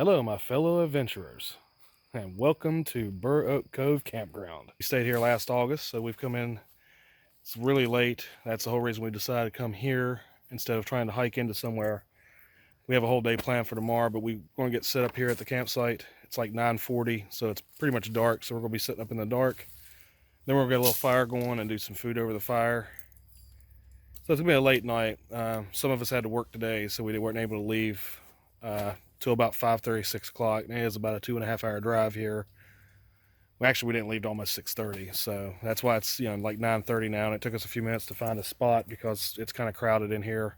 Hello, my fellow adventurers, and welcome to Burr Oak Cove Campground. We stayed here last August, so we've come in. It's really late. That's the whole reason we decided to come here instead of trying to hike into somewhere. We have a whole day planned for tomorrow, but we're going to get set up here at the campsite. It's like 9:40, so it's pretty much dark, so we're going to be sitting up in the dark. Then we're going to get a little fire going and do some food over the fire. So it's going to be a late night. Some of us had to work today, so we weren't able to leave till about 5:30, 6 o'clock. And it is about a 2.5 hour drive here. Well, actually, we didn't leave till almost 6:30, so that's why it's like 9:30 now. And it took us a few minutes to find a spot because it's kind of crowded in here.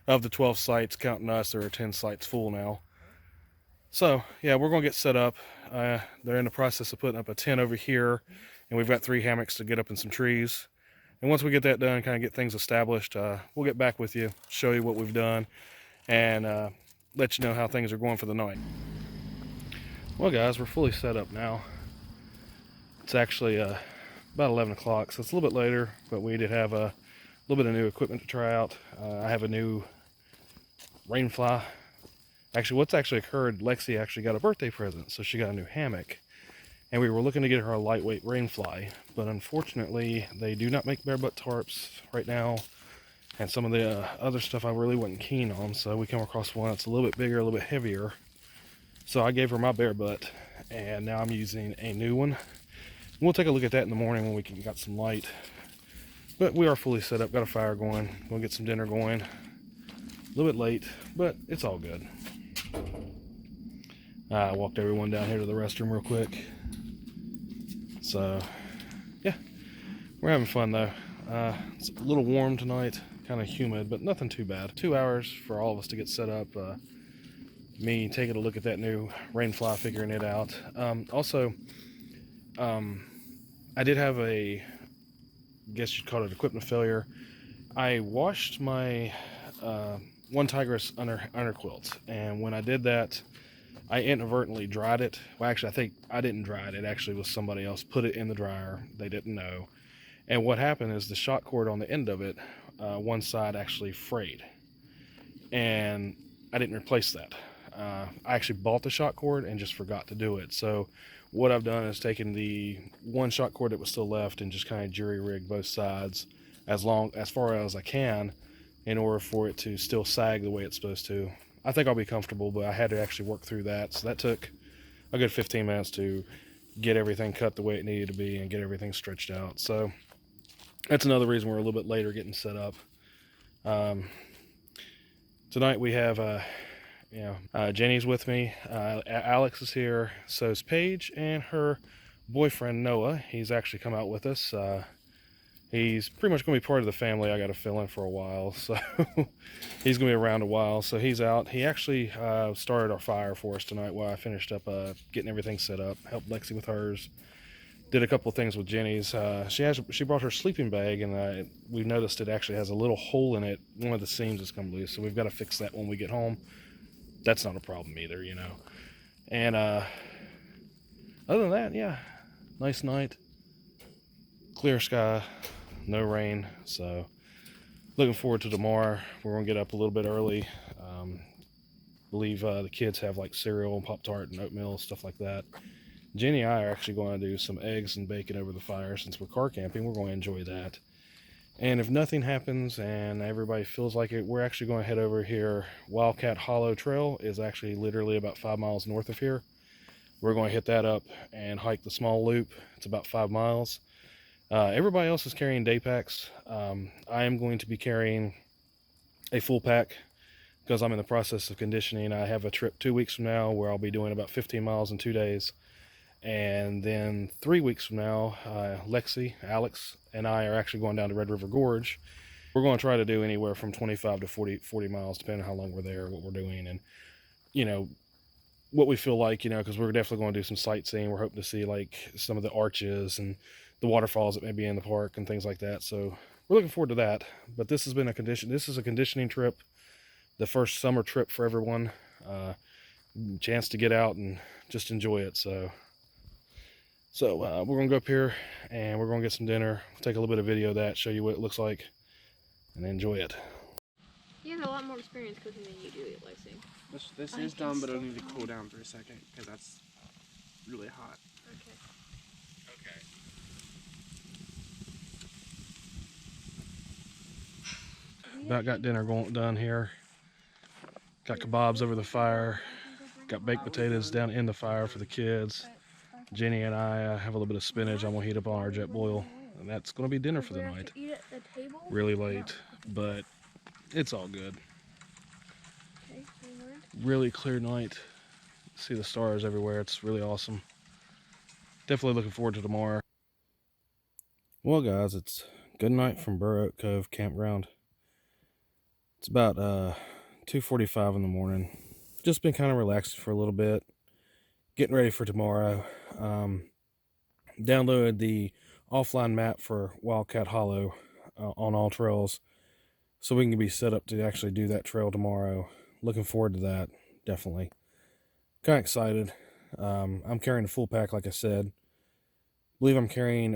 Of the 12 sites, counting us, there are 10 sites full now. So yeah, we're gonna get set up. They're in the process of putting up a tent over here, and we've got 3 hammocks to get up in some trees. And once we get that done, kind of get things established, we'll get back with you, show you what we've done, and let you know how things are going for the night. Well guys, we're fully set up now. It's actually about 11 o'clock, so it's a little bit later, but we did have a little bit of new equipment to try out. I have a new rainfly. Actually, what's actually occurred, Lexi actually got a birthday present, so she got a new hammock. And we were looking to get her a lightweight rainfly, but unfortunately, they do not make bare butt tarps right now. And some of the other stuff I really wasn't keen on, so we came across one that's a little bit bigger, a little bit heavier. So I gave her my bare butt, and now I'm using a new one. We'll take a look at that in the morning when we got some light. But we are fully set up, got a fire going, we'll get some dinner going. A little bit late, but it's all good. I walked everyone down here to the restroom real quick. So, yeah, we're having fun though. It's a little warm tonight, kind of humid, but nothing too bad. 2 hours for all of us to get set up. Me taking a look at that new rainfly, figuring it out. I did have I guess you'd call it equipment failure. I washed my One Tigress under quilt, and when I did that, I inadvertently dried it. Well, actually, I think I didn't dry it. It actually was somebody else put it in the dryer. They didn't know. And what happened is the shot cord on the end of it, one side actually frayed. And I didn't replace that. I actually bought the shot cord and just forgot to do it. So what I've done is taken the one shot cord that was still left and just kind of jury-rigged both sides as far as I can in order for it to still sag the way it's supposed to. I think I'll be comfortable, but I had to actually work through that. So that took a good 15 minutes to get everything cut the way it needed to be and get everything stretched out. So that's another reason we're a little bit later getting set up. Tonight we have Jenny's with me. Alex is here. So is Paige and her boyfriend Noah. He's actually come out with us. He's pretty much going to be part of the family. I got to fill in for a while, so he's going to be around a while. So he's out. He actually started our fire for us tonight while I finished up getting everything set up. Helped Lexi with hers. Did a couple of things with Jenny's. She brought her sleeping bag, and we've noticed it actually has a little hole in it. One of the seams has come loose, so we've got to fix that when we get home. That's not a problem either, And other than that, yeah, nice night, clear sky, no rain. So looking forward to tomorrow. We're gonna get up a little bit early. Believe the kids have like cereal and Pop-Tart and oatmeal, stuff like that. Jenny and I are actually going to do some eggs and bacon over the fire. Since we're car camping, we're going to enjoy that. And if nothing happens and everybody feels like it, we're actually going to head over here. Wildcat Hollow Trail is actually literally about 5 miles north of here. We're going to hit that up and hike the small loop. It's about 5 miles. Everybody else is carrying day packs. I am going to be carrying a full pack because I'm in the process of conditioning. I have a trip 2 weeks from now where I'll be doing about 15 miles in 2 days. And then 3 weeks from now, Lexi, Alex, and I are actually going down to Red River Gorge. We're going to try to do anywhere from 25 to 40 miles, depending on how long we're there, what we're doing, and, what we feel like, because we're definitely going to do some sightseeing. We're hoping to see, like, some of the arches and the waterfalls that may be in the park and things like that. So we're looking forward to that. But this has been this is a conditioning trip, the first summer trip for everyone. Chance to get out and just enjoy it. So we're going to go up here and we're going to get some dinner. We'll take a little bit of video of that, show you what it looks like, and enjoy it. You have a lot more experience cooking than you do, Lexi. This is done, but it'll need to cool down for a second because that's really hot. Okay. About got dinner done here. Got kebabs over the fire. Got baked potatoes down in the fire for the kids. Jenny and I have a little bit of spinach I'm gonna heat up on our jet boil, and that's gonna be dinner for the night. Really late, but it's all good. Really clear night. See the stars everywhere. It's really awesome. Definitely looking forward to tomorrow. Well, guys, it's good night from Burr Oak Cove Campground. It's about 2:45 in the morning. Just been kind of relaxed for a little bit, getting ready for tomorrow. Downloaded the offline map for Wildcat Hollow on all trails, so we can be set up to actually do that trail tomorrow. Looking forward to that, definitely. Kind of excited. I'm carrying a full pack, like I said. I believe I'm carrying,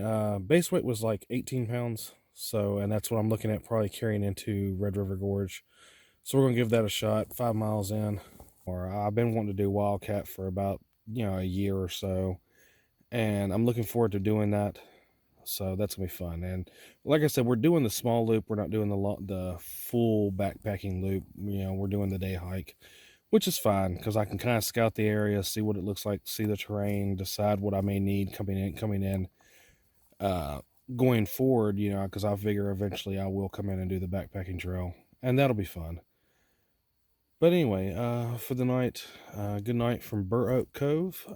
base weight was like 18 pounds, so, and that's what I'm looking at probably carrying into Red River Gorge. So we're going to give that a shot, 5 miles in. I've been wanting to do Wildcat for about, a year or so, and I'm looking forward to doing that. So that's gonna be fun. And like I said, we're doing the small loop. We're not doing the full backpacking loop. We're doing the day hike, which is fine because I can kind of scout the area, see what it looks like, see the terrain, decide what I may need coming in. Going forward, because I figure eventually I will come in and do the backpacking trail, and that'll be fun. But anyway, for the night, good night from Burr Oak Cove.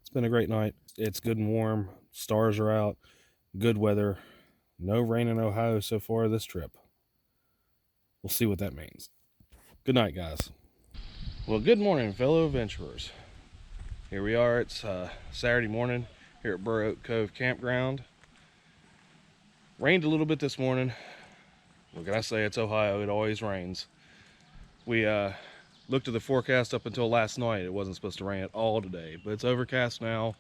It's been a great night. It's good and warm. Stars are out. Good weather. No rain in Ohio so far this trip. We'll see what that means. Good night, guys. Well, good morning, fellow adventurers. Here we are. It's Saturday morning here at Burr Oak Cove Campground. Rained a little bit this morning. What can I say? It's Ohio. It always rains. We looked at the forecast up until last night. It wasn't supposed to rain at all today, but it's overcast now.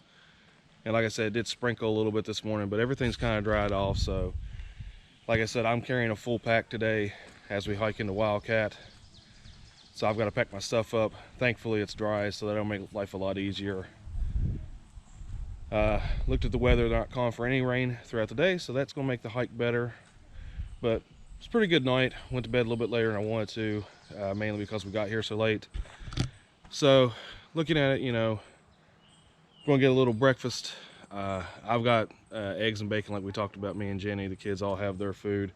And like I said, it did sprinkle a little bit this morning, but everything's kind of dried off. So like I said, I'm carrying a full pack today as we hike into Wildcat. So I've got to pack my stuff up. Thankfully it's dry, so that'll make life a lot easier. Looked at the weather, they're not calling for any rain throughout the day, so that's going to make the hike better. But it's a pretty good night. Went to bed a little bit later than I wanted to, mainly because we got here so late. So looking at it, going to get a little breakfast. I've got eggs and bacon like we talked about, me and Jenny. The kids all have their food.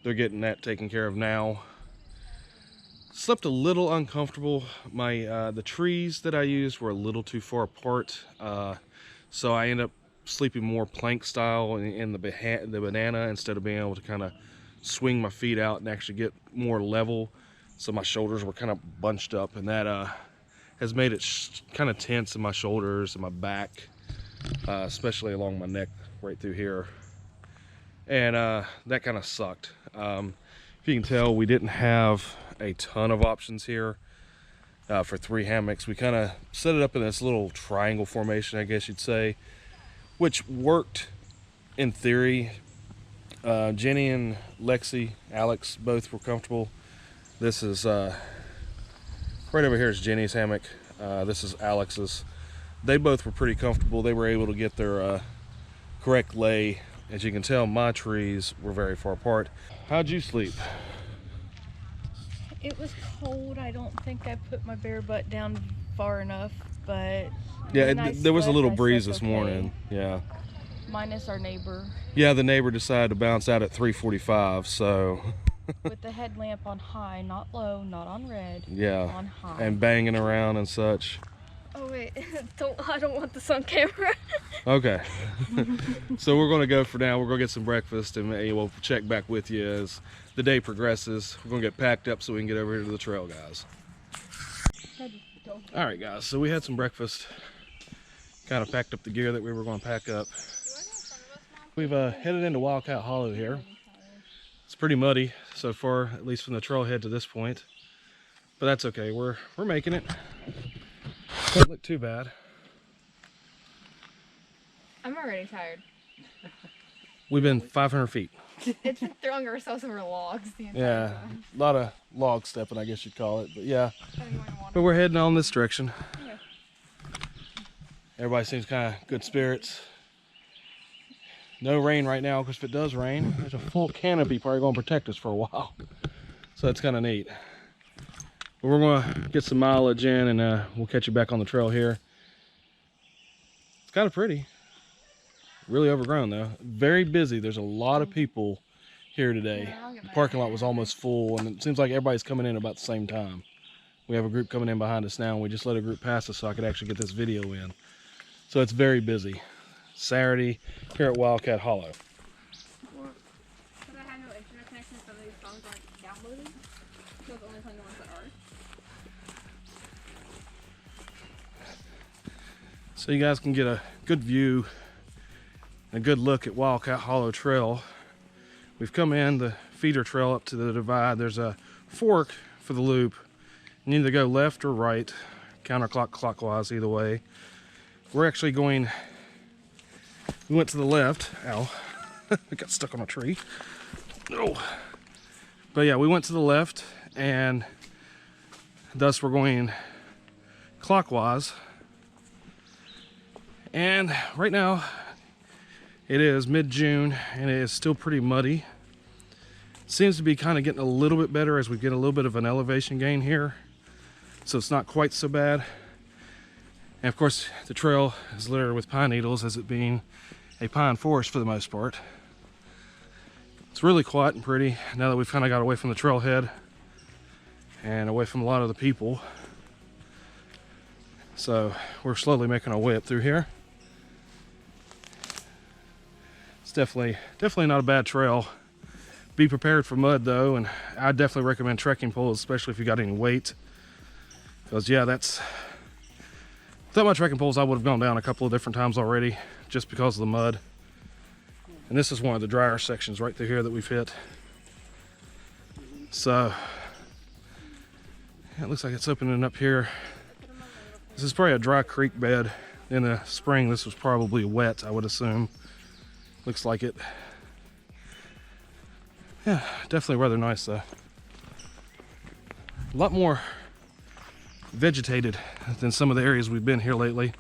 They're getting that taken care of now. Slept a little uncomfortable. The trees that I used were a little too far apart. So I ended up sleeping more plank style in the banana instead of being able to kind of swing my feet out and actually get more level. So my shoulders were kind of bunched up, and that has made it kind of tense in my shoulders and my back, especially along my neck right through here. And that kind of sucked. If you can tell, we didn't have a ton of options here for 3 hammocks. We kind of set it up in this little triangle formation, I guess you'd say, which worked in theory. Jenny and Alex both were comfortable. This is right over here is Jenny's hammock. This is Alex's. They both were pretty comfortable. They were able to get their correct lay. As you can tell, my trees were very far apart. How'd you sleep? It was cold. I don't think I put my bare butt down far enough, but yeah, there was a little breeze this morning. Yeah. Minus our neighbor. Yeah, the neighbor decided to bounce out at 3:45, so. With the headlamp on high, not low, not on red. Yeah. On high. And banging around and such. Oh wait, I don't want this on camera. Okay. So we're going to go for now. We're going to get some breakfast, and we'll check back with you as the day progresses. We're going to get packed up so we can get over here to the trail, guys. All right, guys. So we had some breakfast. Kind of packed up the gear that we were going to pack up. We've headed into Wildcat Hollow here. It's pretty muddy so far, at least from the trailhead to this point. But that's okay. We're making it. Doesn't look too bad. I'm already tired. We've been 500 feet. It's been throwing ourselves over logs the entire Yeah, time. a lot of log stepping, I guess you'd call it. But yeah, Gotta go in the water. but we're heading on this direction. Yeah. Everybody seems kind of good spirits. No rain right now, because if it does rain, there's a full canopy probably going to protect us for a while. So that's kind of neat. But we're going to get some mileage in, and we'll catch you back on the trail here. It's kind of pretty. Really overgrown though. Very busy. There's a lot of people here today. Yeah, I'll get The my parking lot hat. was almost full, and it seems like everybody's coming in about the same time. We have a group coming in behind us now, and we just let a group pass us so I could actually get this video in. So it's very busy. Saturday here at Wildcat Hollow. Because I have no internet connection, some of these songs aren't downloaded. So it's only playing the ones that are. So you guys can get a good view, a good look at Wildcat Hollow Trail. We've come in the feeder trail up to the divide. There's a fork for the loop. You can either go left or right, clockwise, either way. We're actually going, we went to the left. Ow, I got stuck on a tree. Oh. But yeah, we went to the left, and thus we're going clockwise. And right now, it is mid-June, and it is still pretty muddy. Seems to be kind of getting a little bit better as we get a little bit of an elevation gain here. So it's not quite so bad. And of course, the trail is littered with pine needles, as it being a pine forest for the most part. It's really quiet and pretty now that we've kind of got away from the trailhead and away from a lot of the people. So we're slowly making our way up through here. It's definitely not a bad trail. Be prepared for mud though, and I definitely recommend trekking poles, especially if you got any weight. Because yeah, without my trekking poles, I would have gone down a couple of different times already, just because of the mud. And this is one of the drier sections right through here that we've hit. So yeah, it looks like it's opening up here. This is probably a dry creek bed. In the spring, this was probably wet, I would assume. Looks like it. Yeah, definitely rather nice though. A lot more vegetated than some of the areas we've been here lately.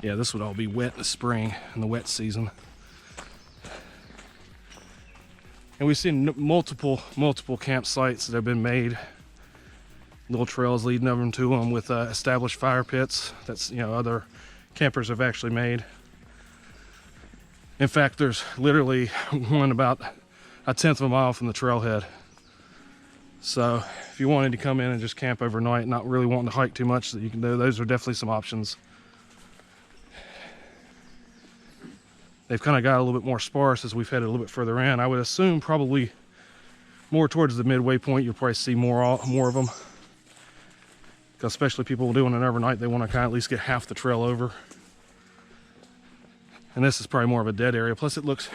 Yeah, this would all be wet in the spring, in the wet season. And we've seen multiple campsites that have been made. Little trails leading over to them with established fire pits. That's, you know, other campers have actually made. In fact, there's literally one about 1/10 of a mile from the trailhead. So if you wanted to come in and just camp overnight, not really wanting to hike too much, that you can do, those are definitely some options. They've kind of got a little bit more sparse as we've headed a little bit further in. I would assume probably more towards the midway point, you'll probably see more of them. Because especially people doing it overnight, they want to kind of at least get half the trail over. And this is probably more of a dead area. Plus it looks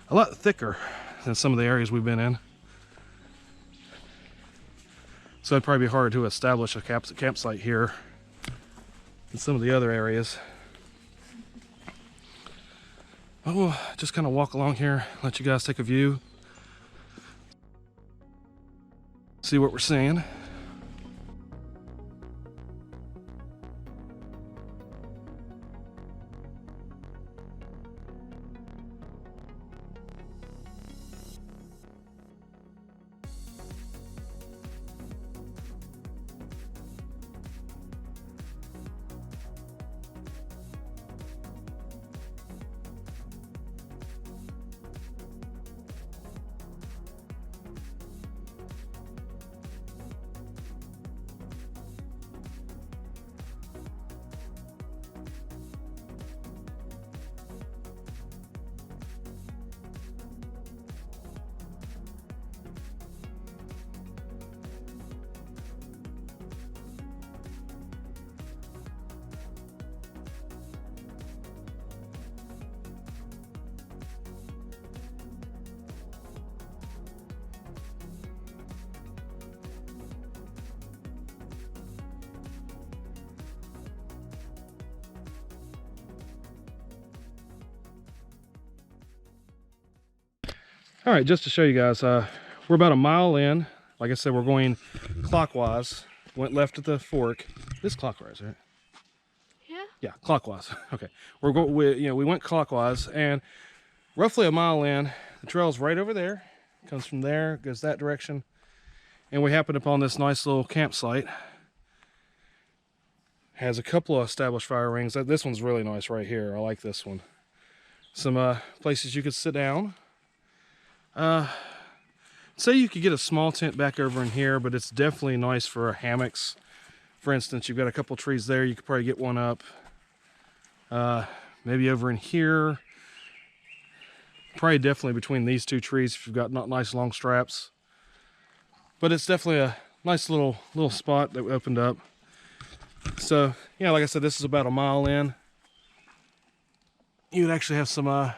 a lot thicker than some of the areas we've been in. So it'd probably be harder to establish a campsite here than some of the other areas. But we'll just kind of walk along here, let you guys take a view. See what we're seeing. All right, just to show you guys, we're about a mile in. Like I said, we're going clockwise. Went left at the fork. This clockwise, right? Yeah. Yeah, clockwise. Okay, we went clockwise, and roughly a mile in, the trail's right over there. Comes from there, goes that direction, and we happened upon this nice little campsite. Has a couple of established fire rings. This one's really nice right here. I like this one. Some places you could sit down. Say you could get a small tent back over in here, but it's definitely nice for hammocks. For instance, you've got a couple trees there. You could probably get one up. Maybe over in here. Probably definitely between these two trees if you've got not nice long straps. But it's definitely a nice little spot that we opened up. So, yeah, like I said, this is about a mile in. You would actually have some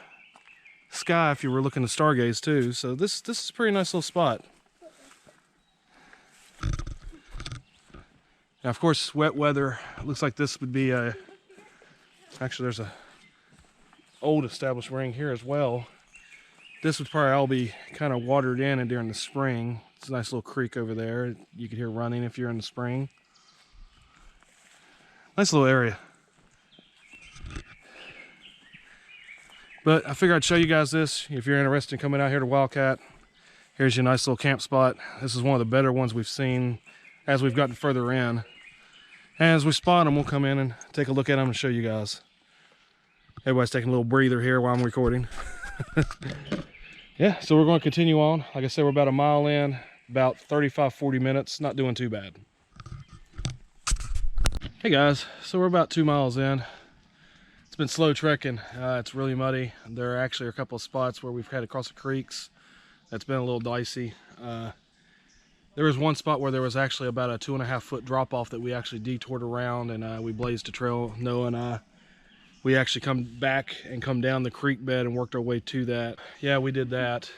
sky if you were looking to stargaze too. So this is a pretty nice little spot. Now, of course, wet weather. It looks like this would be actually there's a old established ring here as well. This would probably all be kind of watered in and during the spring. It's a nice little creek over there. You could hear running if you're in the spring. Nice little area. But I figured I'd show you guys this. If you're interested in coming out here to Wildcat, here's your nice little camp spot. This is one of the better ones we've seen as we've gotten further in. And as we spot them, we'll come in and take a look at them and show you guys. Everybody's taking a little breather here while I'm recording. Yeah, so we're going to continue on. Like I said, we're about a mile in, about 35-40 minutes. Not doing too bad. Hey guys, so we're about 2 miles in. It's been slow trekking. It's really muddy. There are actually a couple of spots where we've had to cross the creeks. That's been a little dicey. There was one spot where there was actually about a 2.5 foot drop off that we actually detoured around, and we blazed a trail. Noah and I, we actually come back and come down the creek bed and worked our way to that. Yeah, we did that.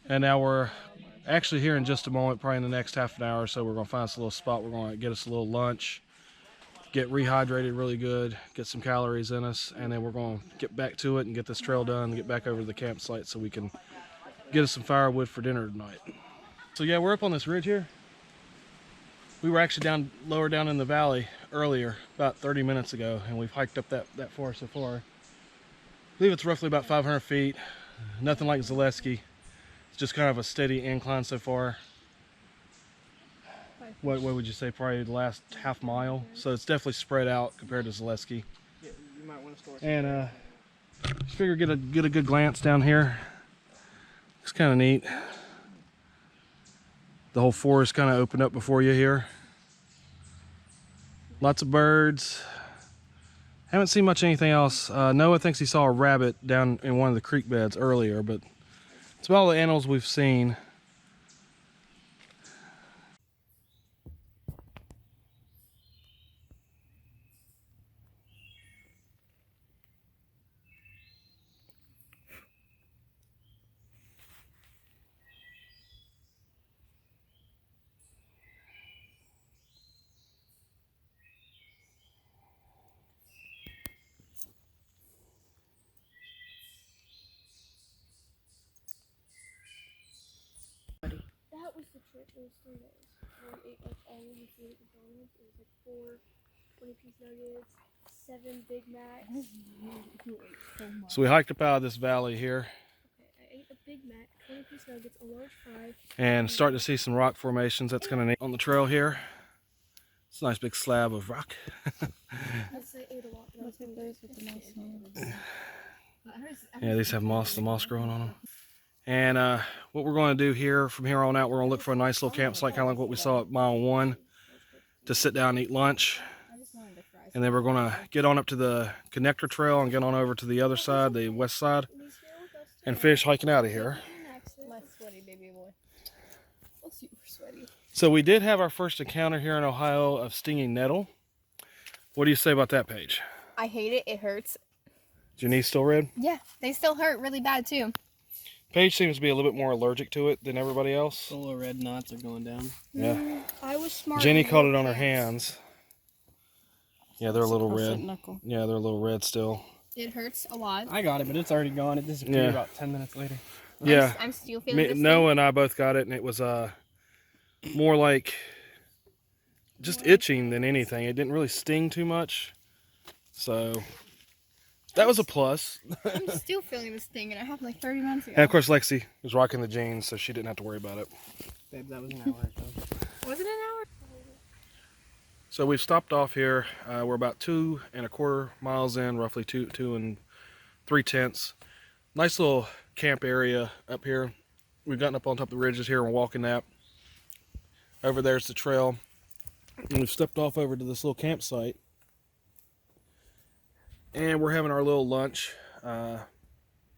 And now we're actually here in just a moment, probably in the next half an hour or so, we're gonna find us a little spot. We're gonna get us a little lunch, get rehydrated really good, get some calories in us, and then we're going to get back to it and get this trail done and get back over to the campsite so we can get us some firewood for dinner tonight. So yeah, we're up on this ridge here. We were actually lower down in the valley earlier, about 30 minutes ago, and we've hiked up that far so far. I believe it's roughly about 500 feet. Nothing like Zaleski. It's just kind of a steady incline so far. What would you say, probably the last half mile? So it's definitely spread out compared to Zaleski. Yeah, you might want to store. And just figure get a good glance down here. It's kind of neat. The whole forest kind of opened up before you here. Lots of birds. Haven't seen much anything else. Noah thinks he saw a rabbit down in one of the creek beds earlier, but it's about all the animals we've seen. That was the trip. It was 3 days. We ate like all of the food at McDonald's. It was like 4 20-piece nuggets, 7 Big Macs. You ate so much. So we hiked up out of this valley here. Okay, I ate a Big Mac, 20-piece nuggets, a large fry. And starting to see some rock formations. That's kind of neat on the trail here. It's a nice big slab of rock. I'd say I ate a lot. But I was those with the moss. Yeah, these have moss, the moss growing on them. And what we're going to do here, from here on out, we're going to look for a nice little campsite, kind of like what we saw at mile 1, to sit down and eat lunch. And then we're going to get on up to the connector trail and get on over to the other side, the west side, and finish hiking out of here. Less sweaty, baby boy. Oh, super sweaty. So we did have our first encounter here in Ohio of stinging nettle. What do you say about that, Paige? I hate it. It hurts. Is your knee still red? Yeah, they still hurt really bad too. Paige seems to be a little bit more allergic to it than everybody else. The little red knots are going down. Yeah. I was smart. Jenny caught it on her hands. Yeah, they're a little red. Knuckle. Yeah, they're a little red still. It hurts a lot. I got it, but it's already gone. It disappeared Yeah. about 10 minutes later. Yeah. I'm still feeling this Noah and I both got it, and it was more like just itching than anything. It didn't really sting too much, so that was a plus. I'm still feeling this thing, and I have like 30 minutes ago. And of course, Lexi was rocking the jeans, so she didn't have to worry about it. Babe, that was an hour ago. Was it an hour? So we've stopped off here. We're about 2.25 miles in, roughly 2 3/10. Nice little camp area up here. We've gotten up on top of the ridges here and we're walking that. Over there's the trail. And we've stepped off over to this little campsite. And we're having our little lunch.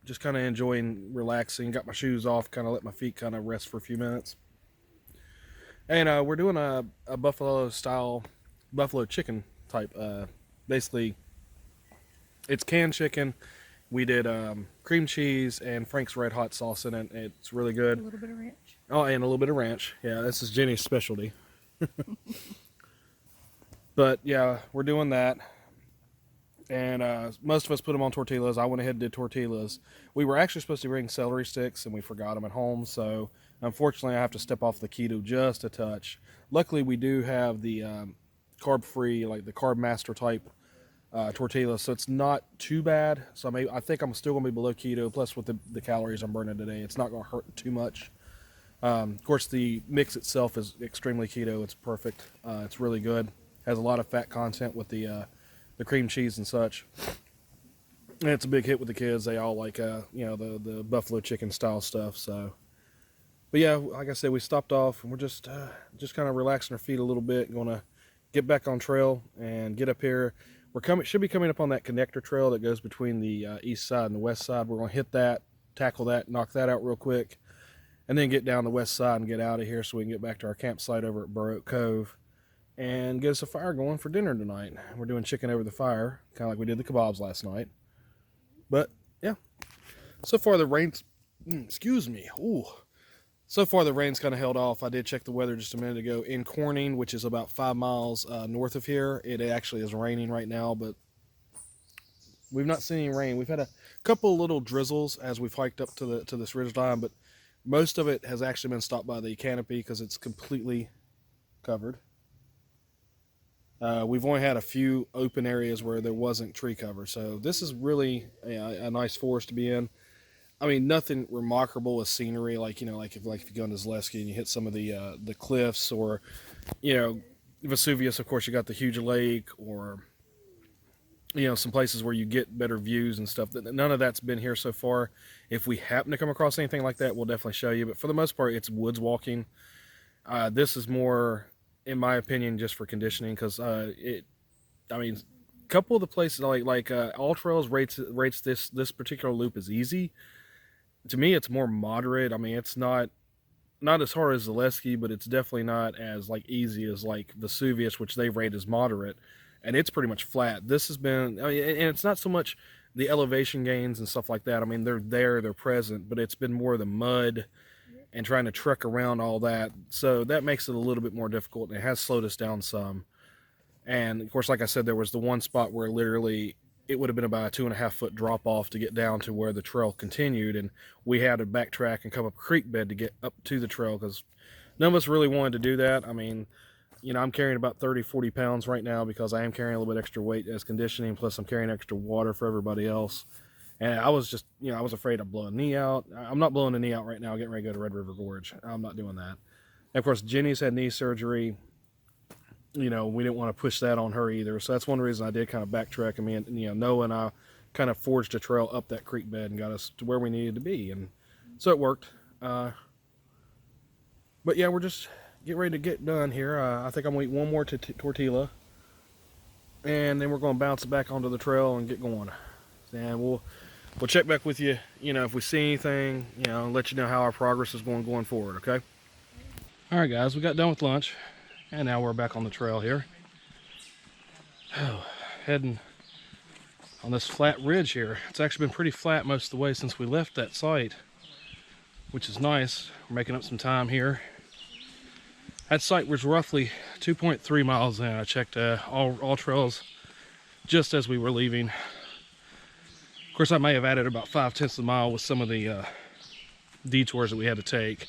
Just kind of enjoying relaxing. Got my shoes off, kind of let my feet kind of rest for a few minutes. And we're doing a buffalo style, buffalo chicken type. Basically, it's canned chicken. We did cream cheese and Frank's Red Hot sauce in it. It's really good. A little bit of ranch. Oh, and a little bit of ranch. Yeah, this is Jenny's specialty. But yeah, we're doing that. And most of us put them on tortillas. I went ahead and did tortillas. We were actually supposed to bring celery sticks, and we forgot them at home. So unfortunately, I have to step off the keto just a touch. Luckily, we do have the carb-free, like the Carb Master type tortillas, so it's not too bad. So I think I'm still going to be below keto. Plus, with the calories I'm burning today, it's not going to hurt too much. Of course, the mix itself is extremely keto. It's perfect. It's really good. Has a lot of fat content with the cream cheese and such. And it's a big hit with the kids. They all like the buffalo chicken style stuff. So, but yeah, like I said, we stopped off and we're just kind of relaxing our feet a little bit. Going to get back on trail and get up here. Should be coming up on that connector trail that goes between the east side and the west side. We're going to hit that, tackle that, knock that out real quick, and then get down the west side and get out of here so we can get back to our campsite over at Burr Oak Cove and get us a fire going for dinner tonight. We're doing chicken over the fire, kind of like we did the kebabs last night. But yeah, so far the rain's, so far the rain's kind of held off. I did check the weather just a minute ago. In Corning, which is about 5 miles north of here, it actually is raining right now, but we've not seen any rain. We've had a couple little drizzles as we've hiked up to this ridge line, but most of it has actually been stopped by the canopy because it's completely covered. We've only had a few open areas where there wasn't tree cover, so this is really a nice forest to be in. I mean, nothing remarkable with scenery, like if you go into Zaleski and you hit some of the cliffs, or Vesuvius. Of course, you got the huge lake, or some places where you get better views and stuff. None of that's been here so far. If we happen to come across anything like that, we'll definitely show you. But for the most part, it's woods walking. This is more, in my opinion, just for conditioning, because a couple of the places like All Trails rates this particular loop as easy. To me, it's more moderate. I mean, it's not as hard as Zaleski, but it's definitely not as easy as Vesuvius, which they rate as moderate, and it's pretty much flat. This has been, and it's not so much the elevation gains and stuff like that. I mean, they're present, but it's been more the mud and trying to trek around all that. So that makes it a little bit more difficult, and it has slowed us down some. And of course, like I said, there was the one spot where literally it would have been about a 2.5 foot drop off to get down to where the trail continued, and we had to backtrack and come up a creek bed to get up to the trail, because none of us really wanted to do that. I mean, I'm carrying about 30-40 pounds right now because I am carrying a little bit extra weight as conditioning, plus I'm carrying extra water for everybody else. And I was just, I was afraid I'd blow a knee out. I'm not blowing a knee out right now, getting ready to go to Red River Gorge. I'm not doing that. And of course, Jenny's had knee surgery. We didn't want to push that on her either. So that's one reason I did kind of backtrack. I mean, Noah and I kind of forged a trail up that creek bed and got us to where we needed to be. And so it worked. But yeah, we're just getting ready to get done here. I think I'm going to eat one more tortilla. And then we're going to bounce it back onto the trail and get going. And we'll check back with you, if we see anything, let you know how our progress is going forward, okay? All right, guys, we got done with lunch. And now we're back on the trail here. Heading on this flat ridge here. It's actually been pretty flat most of the way since we left that site, which is nice. We're making up some time here. That site was roughly 2.3 miles in. I checked all trails just as we were leaving. Of course, I may have added about 5/10 of a mile with some of the detours that we had to take.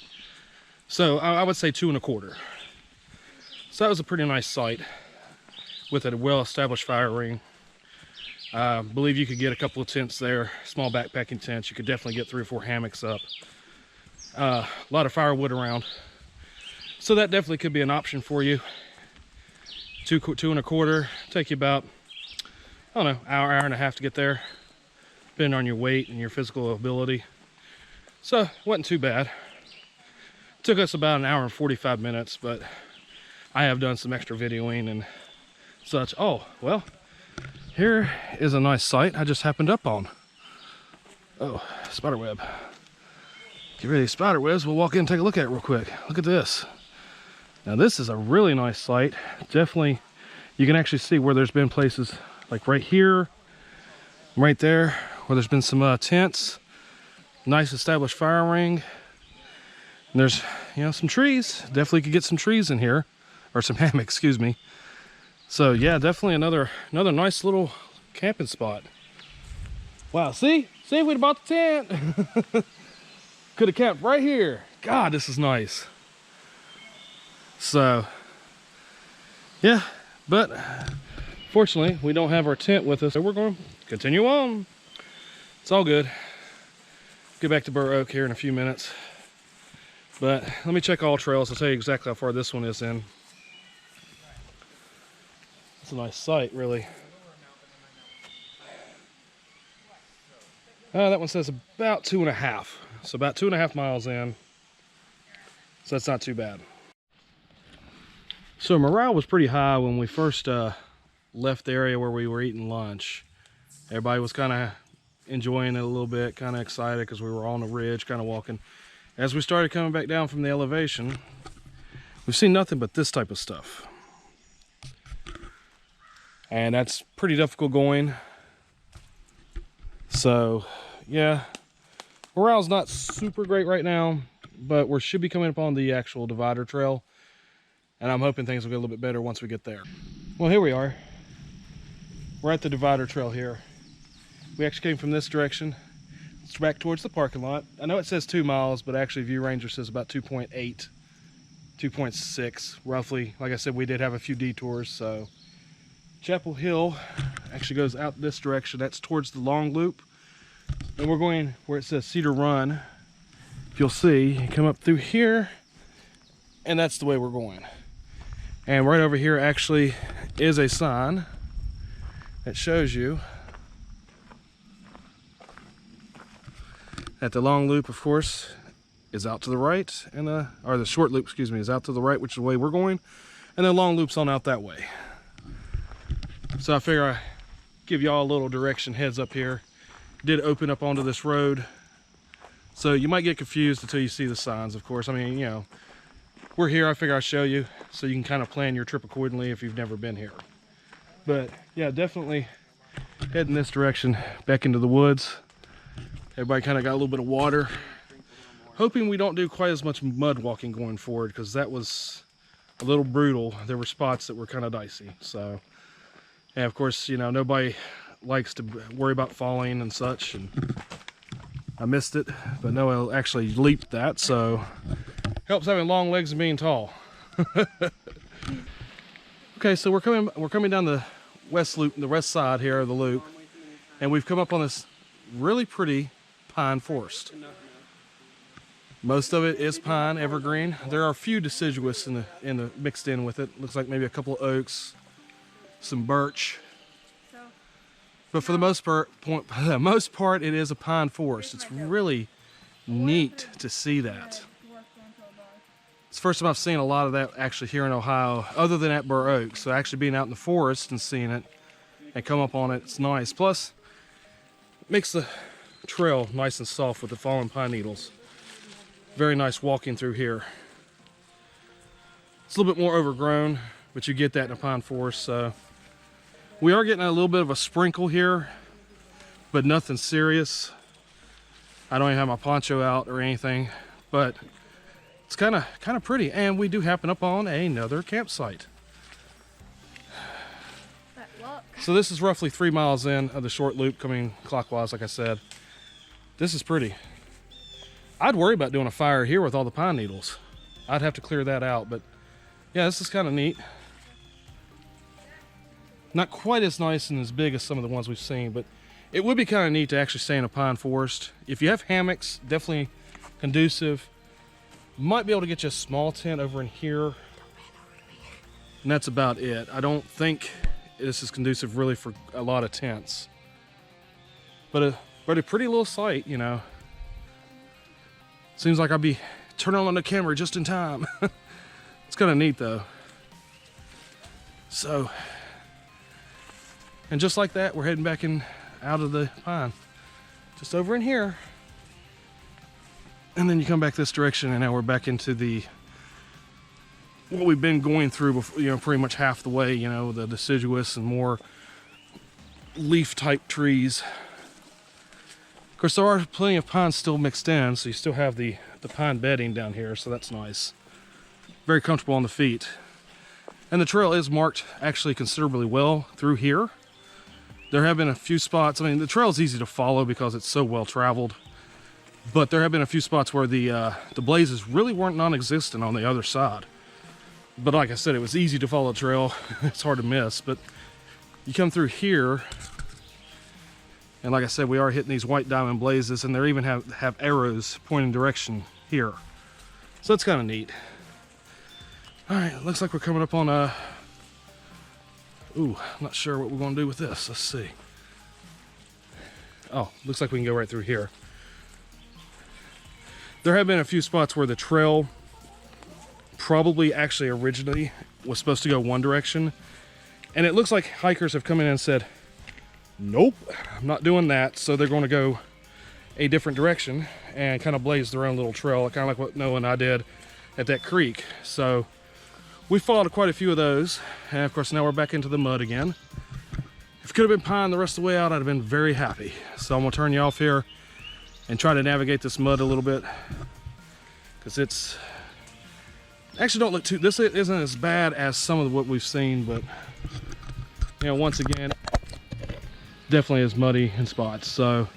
So I would say 2 1/4. So that was a pretty nice site with a well-established fire ring. I believe you could get a couple of tents there, small backpacking tents. You could definitely get 3 or 4 hammocks up. A lot of firewood around. So that definitely could be an option for you. 2 1/4, take you about, I don't know, hour and a half to get there, depending on your weight and your physical ability. So it wasn't too bad. Took us about 1 hour and 45 minutes, but I have done some extra videoing and such. Oh, well, here is a nice site I just happened up on. Oh, spider web. Get rid of these spider webs. We'll walk in and take a look at it real quick. Look at this. Now this is a really nice site. Definitely, you can actually see where there's been places like right here, right there, where there's been some tents. Nice established fire ring. And there's, you know, some trees. Definitely could get some trees in here, or some hammocks, excuse me. So yeah, definitely another nice little camping spot. Wow, see we'd have bought the tent. Could have camped right here. God, this is nice. So yeah, but fortunately we don't have our tent with us, so we're going to continue on. It's all good. Get back to Burr Oak here in a few minutes, but let me check all trails. I'll tell you exactly how far this one is in. It's a nice site, really. That one says about 2.5, so about 2.5 miles in, so that's not too bad. So morale was pretty high when we first left the area where we were eating lunch. Everybody was kind of enjoying it a little bit, kind of excited because we were on a ridge, kind of walking. As we started coming back down from the elevation, we've seen nothing but this type of stuff. And that's pretty difficult going. So yeah, morale's not super great right now, but we should be coming up on the actual divider trail. And I'm hoping things will get a little bit better once we get there. Well, here we are. We're at the divider trail here. We actually came from this direction. It's back towards the parking lot. I know it says 2 miles, but actually View Ranger says about 2.8, 2.6 roughly. Like I said, we did have a few detours, so. Chapel Hill actually goes out this direction. That's towards the long loop. And we're going where it says Cedar Run. If you'll see, you come up through here, and that's the way we're going. And right over here actually is a sign that shows you that the long loop, of course, is out to the right, and or the short loop, excuse me, is out to the right, which is the way we're going, and the long loop's on out that way. So I figure I give y'all a little direction heads up here. Did open up onto this road, so you might get confused until you see the signs, of course. I mean, you know, we're here, I figure I'll show you so you can kind of plan your trip accordingly if you've never been here. But yeah, definitely heading this direction back into the woods. Everybody kind of got a little bit of water. Hoping we don't do quite as much mud walking going forward, because that was a little brutal. There were spots that were kind of dicey. So, and of course, you know, nobody likes to worry about falling and such. And I missed it, but Noah actually leaped that, so helps having long legs and being tall. Okay, so we're coming down the west loop, the west side here of the loop, and we've come up on this really pretty pine forest. Most of it is pine, evergreen. There are a few deciduous in the mixed in with it. Looks like maybe a couple of oaks, some birch. But for the most part, it is a pine forest. It's really neat to see that. It's the first time I've seen a lot of that actually here in Ohio, other than at Burr Oak. So actually being out in the forest and seeing it and come up on it, it's nice. Plus, it makes the trail nice and soft with the fallen pine needles. Very nice walking through here. It's a little bit more overgrown, but you get that in a pine forest. So we are getting a little bit of a sprinkle here, but nothing serious. I don't even have my poncho out or anything, but it's kind of pretty. And we do happen upon another campsite. That luck. So this is roughly 3 miles in of the short loop coming clockwise, like I said. This is pretty. I'd worry about doing a fire here with all the pine needles. I'd have to clear that out, but yeah, this is kind of neat. Not quite as nice and as big as some of the ones we've seen, but it would be kind of neat to actually stay in a pine forest. If you have hammocks, definitely conducive. Might be able to get you a small tent over in here, and that's about it. I don't think this is conducive really for a lot of tents, but a pretty little site, you know. Seems like I'll be turning on the camera just in time. It's kind of neat though. So, and just like that, we're heading back in out of the pine, just over in here. And then you come back this direction, and now we're back into the what we've been going through before, you know, pretty much half the way, you know, the deciduous and more leaf type trees. Of course, there are plenty of pines still mixed in, so you still have the pine bedding down here, so that's nice. Very comfortable on the feet. And the trail is marked actually considerably well through here. There have been a few spots, I mean, the trail is easy to follow because it's so well traveled. But there have been a few spots where the blazes really weren't non-existent on the other side. But like I said, it was easy to follow the trail. It's hard to miss. But you come through here, and like I said, we are hitting these white diamond blazes, and they even have arrows pointing direction here. So that's kind of neat. All right, looks like we're coming up on a... Ooh, I'm not sure what we're going to do with this. Let's see. Oh, looks like we can go right through here. There have been a few spots where the trail probably actually originally was supposed to go one direction, and it looks like hikers have come in and said, nope, I'm not doing that. So they're going to go a different direction and kind of blaze their own little trail, kind of like what Noah and I did at that creek. So we followed quite a few of those, and of course now we're back into the mud again. If it could have been pine the rest of the way out, I'd have been very happy. So I'm gonna turn you off here and try to navigate this mud a little bit, because it's actually don't look too, this isn't as bad as some of what we've seen, but you know, once again, definitely is muddy in spots. So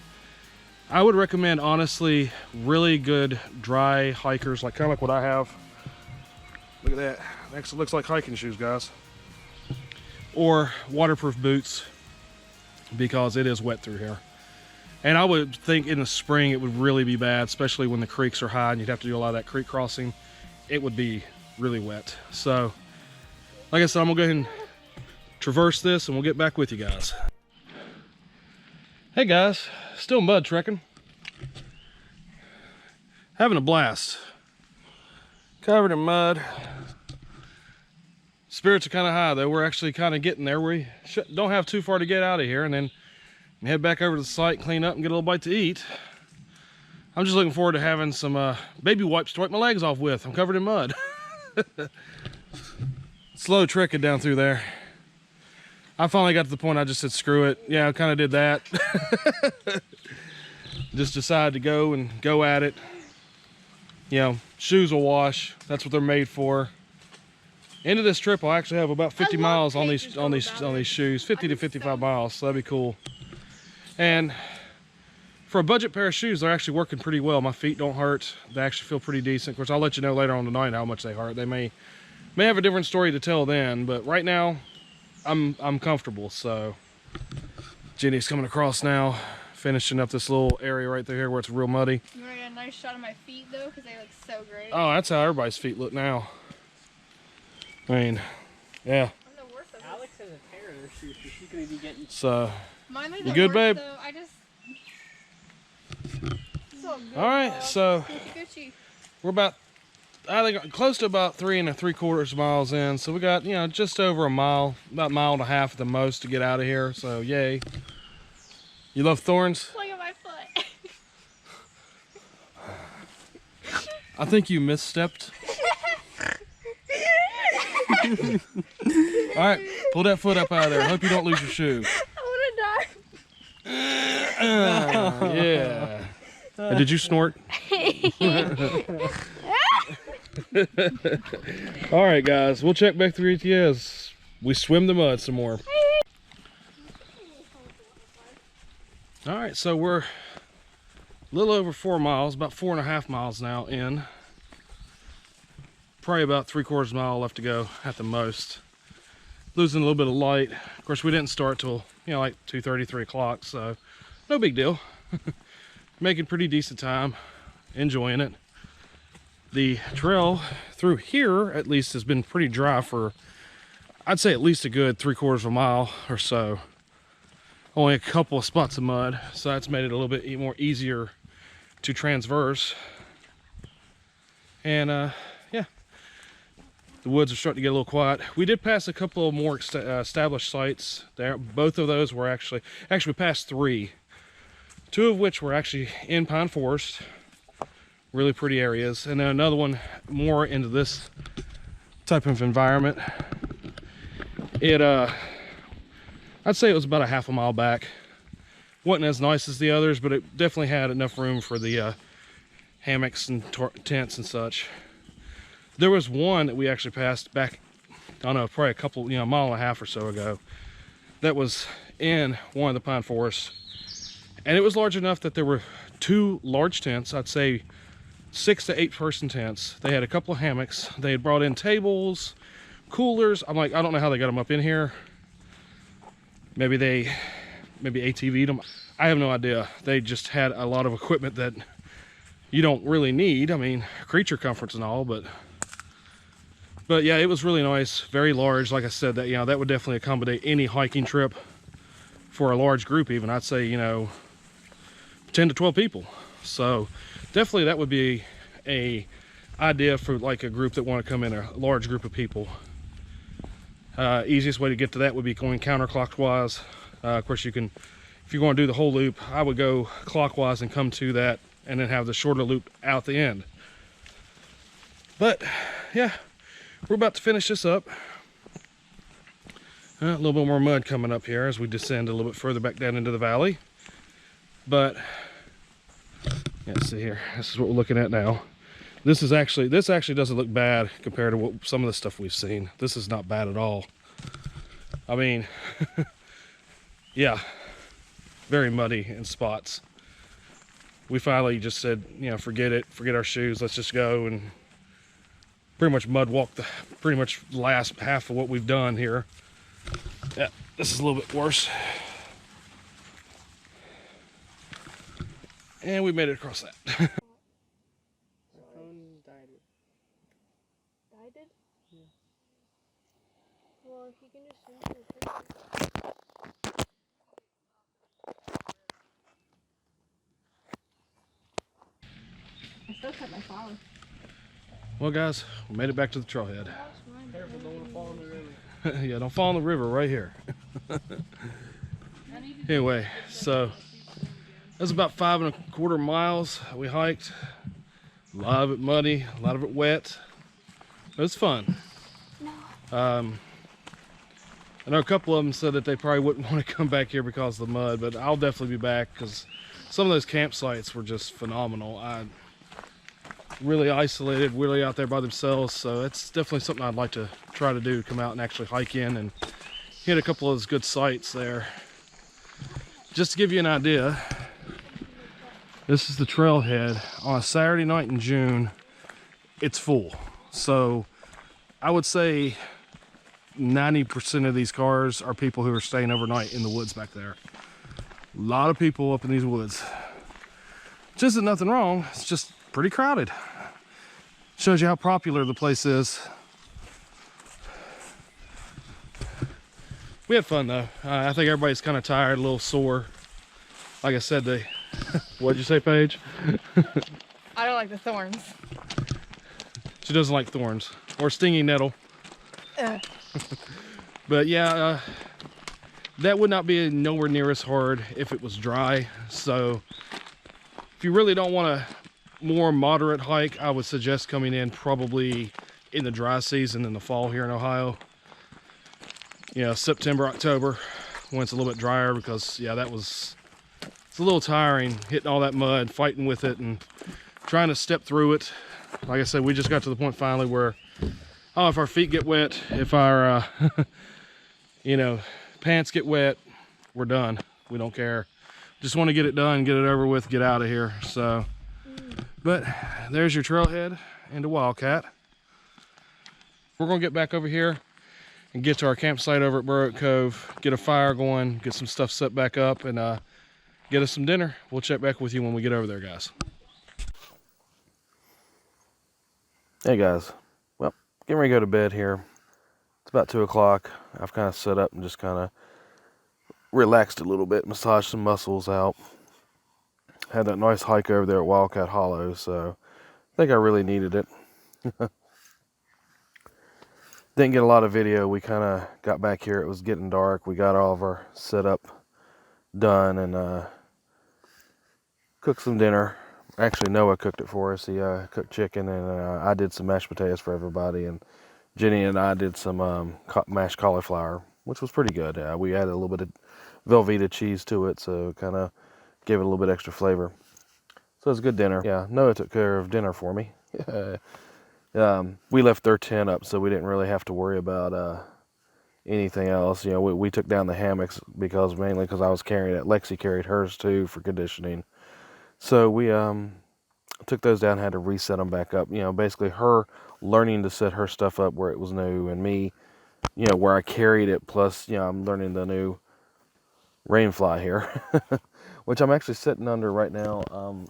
I would recommend, honestly, really good dry hikers, like kind of like what I have. Look at that, actually looks like hiking shoes, guys, or waterproof boots, because it is wet through here. And I would think in the spring it would really be bad, especially when the creeks are high and you'd have to do a lot of that creek crossing. It would be really wet. So, like I said, I'm gonna go ahead and traverse this and we'll get back with you guys. Hey guys, still mud trekking. Having a blast. Covered in mud. Spirits are kind of high though. We're actually kind of getting there. We don't have too far to get out of here, and then head back over to the site, clean up, and get a little bite to eat. I'm just looking forward to having some baby wipes to wipe my legs off with. I'm covered in mud. Slow trekking down through there. I finally got to the point I just said, screw it. Yeah, I kind of did that. Just decided to go at it. You know, shoes will wash. That's what they're made for. End of this trip, I'll actually have about 50 miles on these shoes, 50 to 55 miles. So that'd be cool. And for a budget pair of shoes, they're actually working pretty well. My feet don't hurt. They actually feel pretty decent. Of course, I'll let you know later on tonight how much they hurt. They may have a different story to tell then, but right now, I'm comfortable. So Jenny's coming across now, finishing up this little area right there where it's real muddy. You want to get a nice shot of my feet though, because they look so great. Oh, that's how everybody's feet look now. I mean, yeah. I'm the worst of Alex has a tear in her shoe, so she's gonna be getting. So, Mine are you the good, worst, babe? Though. I just. So good, all right, dog. so Gucci. we're about, I think, close to about 3 3/4 miles in. So we got, you know, just over a mile, about a mile and a half at the most to get out of here. So yay. You love thorns? Look at my foot. I think you misstepped. All right, pull that foot up out of there. I hope you don't lose your shoe. I want to die. Yeah. And did you snort? All right, guys, we'll check back through you as we swim the mud some more. All right, so we're A little over 4 miles, about 4.5 miles now in. Probably about 3/4 mile left to go at the most. Losing a little bit of light. Of course, we didn't start till, you know, like 2:30, 3 o'clock, so no big deal. Making pretty decent time, enjoying it. The trail through here, at least, has been pretty dry for, I'd say, at least a good 3/4 mile or so. Only a couple of spots of mud, so that's made it a little bit more easier to transverse. And yeah, the woods are starting to get a little quiet. We did pass a couple of more established sites there. Both of those were actually we passed 3, 2 of which were actually in pine forest, really pretty areas, and then another one more into this type of environment. It I'd say it was about a 1/2 mile back. Wasn't as nice as the others, but it definitely had enough room for the hammocks and tents and such. There was one that we actually passed back, I don't know, probably a couple, you know, 1.5 miles or so ago, that was in one of the pine forests, and it was large enough that there were 2 large tents. I'd say 6 to 8 person tents. They had a couple of hammocks. They had brought in tables, coolers. I'm like, I don't know how they got them up in here. Maybe ATV'd them. I have no idea. They just had a lot of equipment that you don't really need. I mean, creature comforts and all, but yeah, it was really nice, very large. Like I said, that, you know, that would definitely accommodate any hiking trip for a large group. Even I'd say, you know, 10 to 12 people. So definitely that would be a idea for like a group that want to come in, a large group of people. Easiest way to get to that would be going counterclockwise. Of course, you can, if you're going to do the whole loop, I would go clockwise and come to that, and then have the shorter loop out the end. But yeah, we're about to finish this up. A little bit more mud coming up here as we descend a little bit further back down into the valley. But yeah, see here, this is what we're looking at now. This actually doesn't look bad compared to what some of the stuff we've seen. This is not bad at all. I mean, yeah, very muddy in spots. We finally just said, you know, forget it, forget our shoes, let's just go and pretty much mud walk the pretty much last half of what we've done here. Yeah, this is a little bit worse. And we made it across that. Well, if you can just send me a picture. I still cut my flower. Well, guys, we made it back to the trailhead. Careful, don't want to fall in the river. Yeah, don't fall in the river right here. Anyway, so that's about 5.25 miles we hiked. A lot of it muddy, a lot of it wet. It was fun. I know a couple of them said that they probably wouldn't want to come back here because of the mud, but I'll definitely be back because some of those campsites were just phenomenal. Really isolated, really out there by themselves, so it's definitely something I'd like to try to do, come out and actually hike in and hit a couple of those good sites there. Just to give you an idea, this is the trailhead. On a Saturday night in June, it's full. So I would say 90% of these cars are people who are staying overnight in the woods back there. A lot of people up in these woods. Which isn't nothing wrong, it's just pretty crowded. Shows you how popular the place is. We had fun though. I think everybody's kind of tired, a little sore. Like I said, what'd you say, Paige? I don't like the thorns. She doesn't like thorns or stinging nettle. But yeah, that would not be nowhere near as hard if it was dry. So if you really don't want a more moderate hike, I would suggest coming in probably in the dry season in the fall here in Ohio. You know, September, October, when it's a little bit drier, because yeah, it's a little tiring hitting all that mud, fighting with it and trying to step through it. Like I said, we just got to the point finally where, oh, if our feet get wet, if our you know, pants get wet, we're done. We don't care. just want to get it done, get it over with, get out of here. So, but there's your trailhead into Wildcat. We're gonna get back over here and get to our campsite over at Burr Oak Cove, get a fire going, get some stuff set back up, and get us some dinner. We'll check back with you when we get over there, guys. Hey guys, well, getting ready to go to bed here. It's about 2 o'clock. I've kind of set up and just kind of relaxed a little bit, massaged some muscles out. Had that nice hike over there at Wildcat Hollow, so I think I really needed it. Didn't get a lot of video. We kind of got back here. It was getting dark. We got all of our setup done and cooked some dinner. Actually, Noah cooked it for us. He cooked chicken, and I did some mashed potatoes for everybody. And Jenny and I did some mashed cauliflower, which was pretty good. We added a little bit of Velveeta cheese to it, so kind of gave it a little bit extra flavor. So it was a good dinner. Yeah, Noah took care of dinner for me. We left their tent up, so we didn't really have to worry about anything else. You know, we took down the hammocks mainly because I was carrying it. Lexi carried hers too for conditioning. So we took those down, had to reset them back up. You know, basically her learning to set her stuff up where it was new, and me, you know, where I carried it. Plus, you know, I'm learning the new rainfly here, which I'm actually sitting under right now.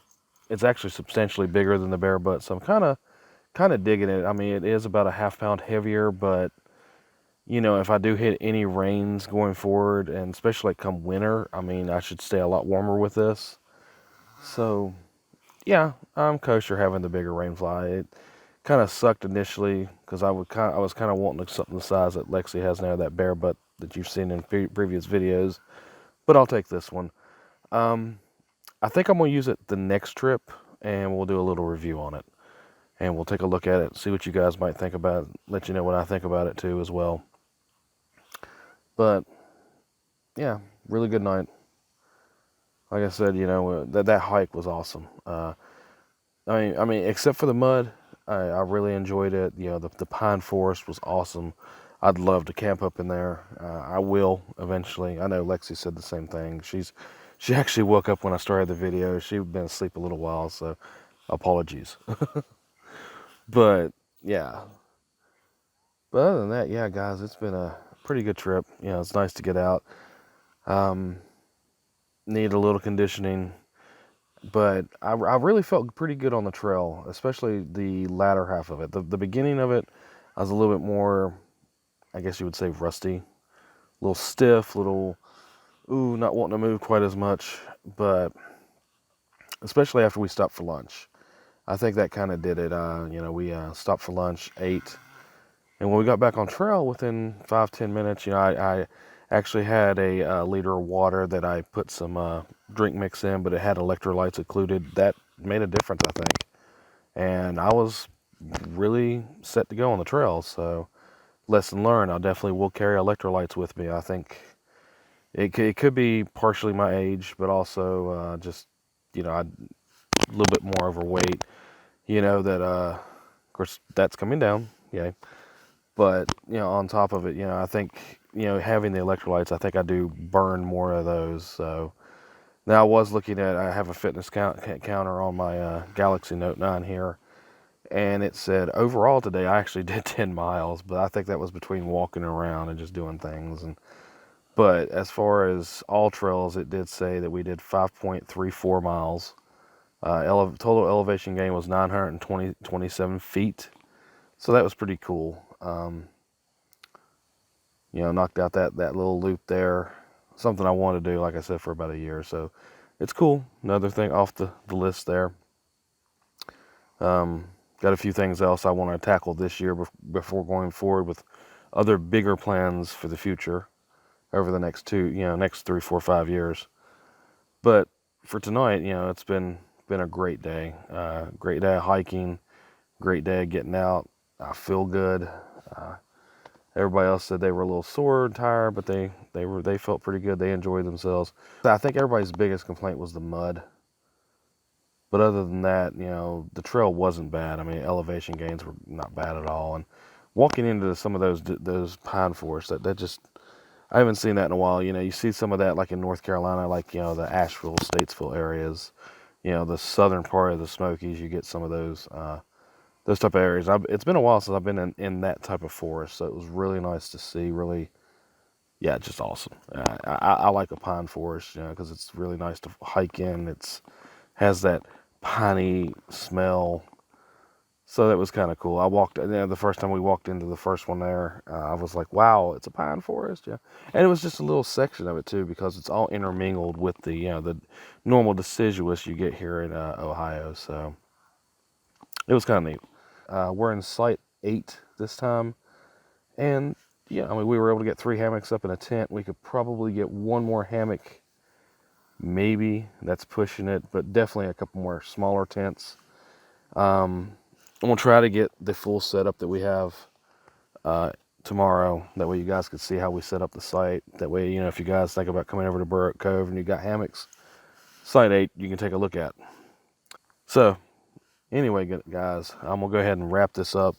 It's actually substantially bigger than the bear butt, so I'm kind of digging it. I mean, it is about a ½ pound heavier, but you know, if I do hit any rains going forward, and especially like come winter, I mean, I should stay a lot warmer with this. So, yeah, I'm kosher having the bigger rainfly. It kind of sucked initially because I was kind of wanting something the size that Lexi has now, that bear butt that you've seen in previous videos. But I'll take this one. I think I'm going to use it the next trip, and we'll do a little review on it. And we'll take a look at it, see what you guys might think about it, let you know what I think about it too as well. But, yeah, really good night. Like I said, you know, that hike was awesome. I mean, except for the mud, I really enjoyed it. You know, the pine forest was awesome. I'd love to camp up in there. I will eventually. I know Lexi said the same thing. She actually woke up when I started the video. She'd been asleep a little while, so apologies. But yeah. But other than that, yeah, guys, it's been a pretty good trip. You know, it's nice to get out. Need a little conditioning, but I really felt pretty good on the trail, especially the latter half of it. The beginning of it, I was a little bit more, I guess you would say, rusty, a little stiff, not wanting to move quite as much. But especially after we stopped for lunch, I think that kind of did it. You know, we stopped for lunch, ate, and when we got back on trail, within 5-10 minutes, you know, I actually had a liter of water that I put some drink mix in, but it had electrolytes included. That made a difference, I think. And I was really set to go on the trail. So, lesson learned. I definitely will carry electrolytes with me. I think it could be partially my age, but also just, you know, I'm a little bit more overweight. You know, that, of course, that's coming down. Yay. But, you know, on top of it, you know, I think, you know, having the electrolytes, I think I do burn more of those. So now I was looking at, I have a fitness counter on my Galaxy Note 9 here, and it said overall today I actually did 10 miles, but I think that was between walking around and just doing things. But as far as all trails, it did say that we did 5.34 miles. Total elevation gain was 927 feet. So that was pretty cool. You know, knocked out that little loop there. Something I wanted to do, like I said, for about a year. So it's cool. Another thing off the list there. Got a few things else I want to tackle this year before going forward with other bigger plans for the future over the next 3, 4, 5 years. But for tonight, you know, it's been a great day. Great day of hiking. Great day of getting out. I feel good. Everybody else said they were a little sore and tired, but they felt pretty good. They enjoyed themselves. I think everybody's biggest complaint was the mud. But other than that, you know, the trail wasn't bad. I mean, elevation gains were not bad at all. And walking into some of those pine forests, that just, I haven't seen that in a while. You know, you see some of that like in North Carolina, like, you know, the Asheville, Statesville areas, you know, the southern part of the Smokies, you get some of those type of areas. It's been a while since I've been in that type of forest, so it was really nice to see. Really, yeah, just awesome. I like a pine forest, you know, because it's really nice to hike in. It's has that piney smell. So that was kind of cool. I walked, you know, the first time we walked into the first one there, I was like, wow, it's a pine forest, yeah. And it was just a little section of it too, because it's all intermingled with the, you know, the normal deciduous you get here in Ohio. So it was kind of neat. We're in site 8 this time, and yeah, I mean, we were able to get 3 hammocks up in a tent. We could probably get 1 more hammock, maybe. That's pushing it, but definitely a couple more smaller tents. I'm gonna try to get the full setup that we have tomorrow. That way you guys can see how we set up the site. That way, you know, if you guys think about coming over to Burr Oak Cove and you got hammocks, site 8 you can take a look at. So anyway, guys, I'm gonna go ahead and wrap this up,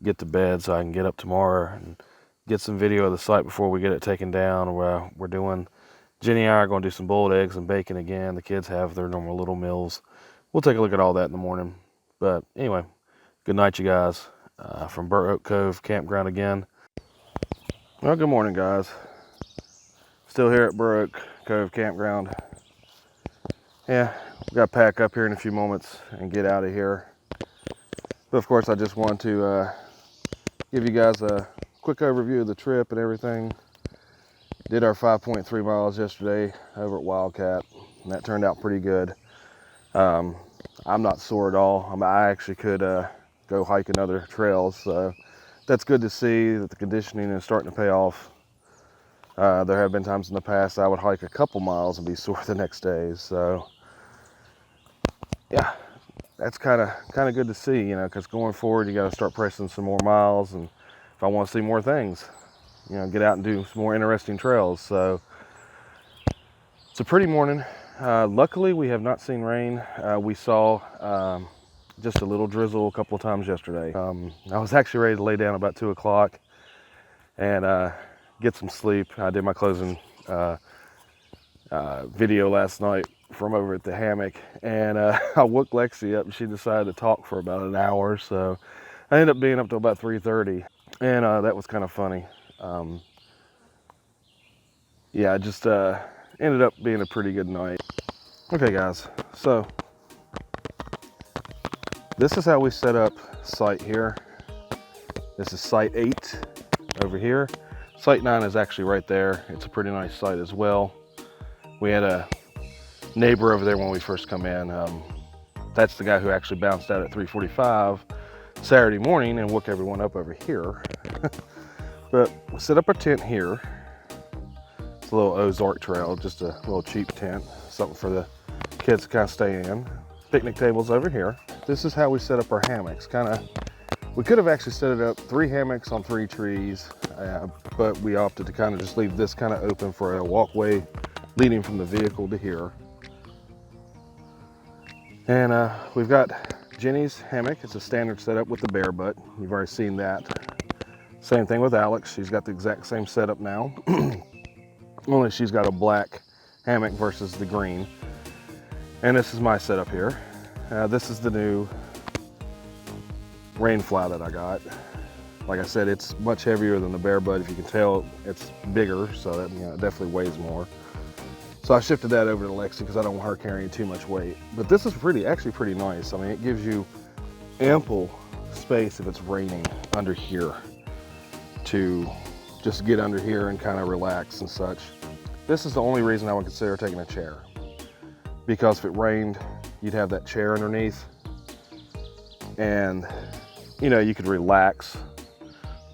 get to bed so I can get up tomorrow and get some video of the site before we get it taken down. We're doing, Jenny and I are gonna do some boiled eggs and bacon again. The kids have their normal little meals. We'll take a look at all that in the morning. But anyway, good night, you guys. From Burr Oak Cove Campground again. Well, good morning, guys. Still here at Burr Oak Cove Campground. Yeah, we got to pack up here in a few moments and get out of here. But of course, I just want to give you guys a quick overview of the trip and everything. Did our 5.3 miles yesterday over at Wildcat, and that turned out pretty good. I'm not sore at all. I actually could go hike another trails, so that's good to see that the conditioning is starting to pay off. There have been times in the past I would hike a couple miles and be sore the next day, so yeah, that's kind of good to see, you know, because going forward you got to start pressing some more miles, and if I want to see more things, you know, get out and do some more interesting trails. So it's a pretty morning. Luckily we have not seen rain. We saw just a little drizzle a couple of times yesterday. I was actually ready to lay down about 2 o'clock and get some sleep. I did my closing video last night from over at the hammock, and I woke Lexi up and she decided to talk for about an hour, so I ended up being up till about 3:30, and that was kind of funny. Yeah, it just ended up being a pretty good night. Okay guys, so this is how we set up site here. This is site 8 over here. Site 9 is actually right there. It's a pretty nice site as well. We had a neighbor over there when we first come in. That's the guy who actually bounced out at 3:45 Saturday morning and woke everyone up over here. But we set up our tent here. It's a little Ozark trail, just a little cheap tent, something for the kids to kind of stay in. Picnic tables over here. This is how we set up our hammocks. We could have actually set it up 3 hammocks on 3 trees, but we opted to kind of just leave this kind of open for a walkway leading from the vehicle to here. And we've got Jenny's hammock. It's a standard setup with the bare butt. You've already seen that. Same thing with Alex. She's got the exact same setup now. Only she's got a black hammock versus the green. And this is my setup here. This is the new rain fly that I got. Like I said, it's much heavier than the bare butt. If you can tell, it's bigger, so that, you know, it definitely weighs more. So I shifted that over to Lexi because I don't want her carrying too much weight. But this is actually pretty nice. I mean, it gives you ample space if it's raining under here to just get under here and kind of relax and such. This is the only reason I would consider taking a chair, because if it rained, you'd have that chair underneath and, you know, you could relax.